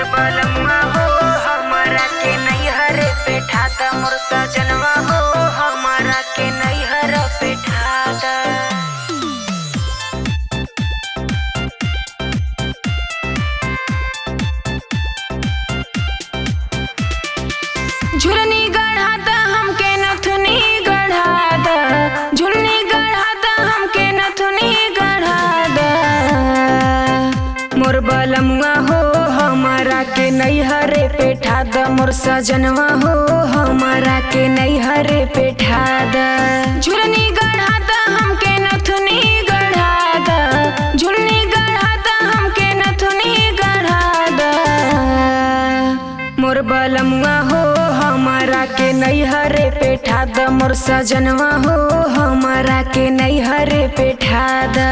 मोर बलम्मा हो हमारा के नैहर पे ठाता, मोर सजनवा हो हमारा के नैहर पे ठाता। झुलनी गढ़ाता हमके नथुनी गढ़ाता, झुलनी गढ़ाता हमके नथुनी गढ़ाता। मोर बलमुआ हो हमारा के नैहरे पे ठाता, मोर सजनवा हो हमारा के नैहरे पे ठाता। झुलनी गढ़ाता हमके नथुनी गढ़ाता, झुलनी गढ़ाता हमके नथुनी गढ़ाता। मोर बलमुआ हो हमारा के नैहरे पे ठाता, मोर सजनवा हो हमारा के नैहरे पे ठाता।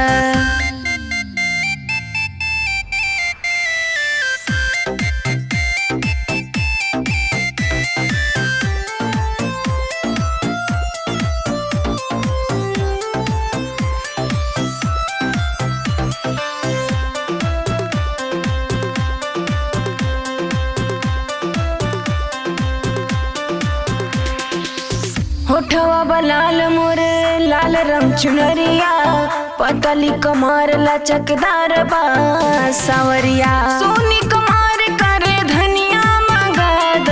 होठवा बलाल मोर लाल रंग चुनरिया, पतली कमर लचकदार बा सावरिया। सोनी कमर करे धनिया मगाद,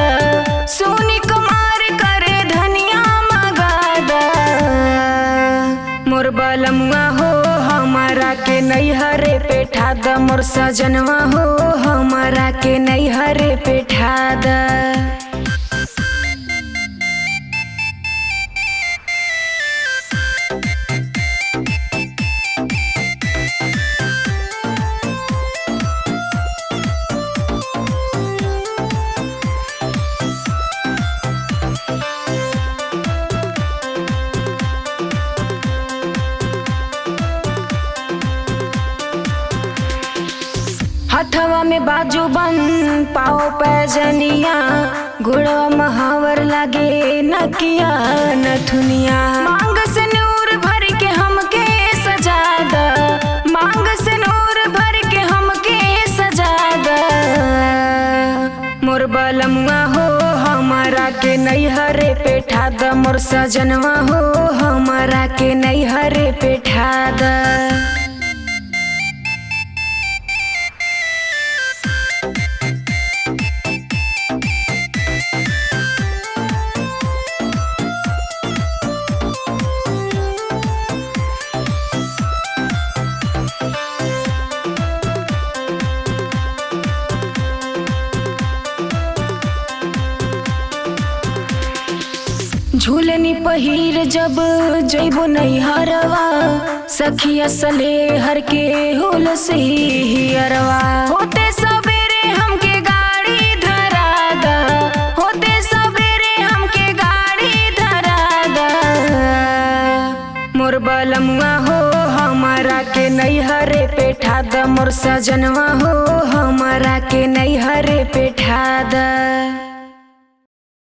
सोनी कमर करे धनिया मगाद। मोर बलमुआ हो हमारा के नैहरे पे ठाता, मोर सजनवा हो हमारा के नैहरे पे ठाता। हथवा में बाजू बन पाओ पैजनिया, घोड़वा महावर लागे नकिया नथुनिया। मांग से नूर भर के हमके सजादा, मांग से नूर भर के हमके सजादा। मोर बलमुआ हो हमारा के नैहरे पे ठाता, मोर सजनवा हो हमारा के नैहरे पे ठाता। झूलनी पहिर जब जइबो नैहरवा, सखिया सले हर के होल से हियरवा। होते सवेरे हमके गाड़ी धरादा, होते सवेरे हमके गाड़ी धरादा। मोर बलमुआ हो हमारा के नैहरे पे ठाता, मोर सजनवा हो हमारा के नैहरे पे ठाता।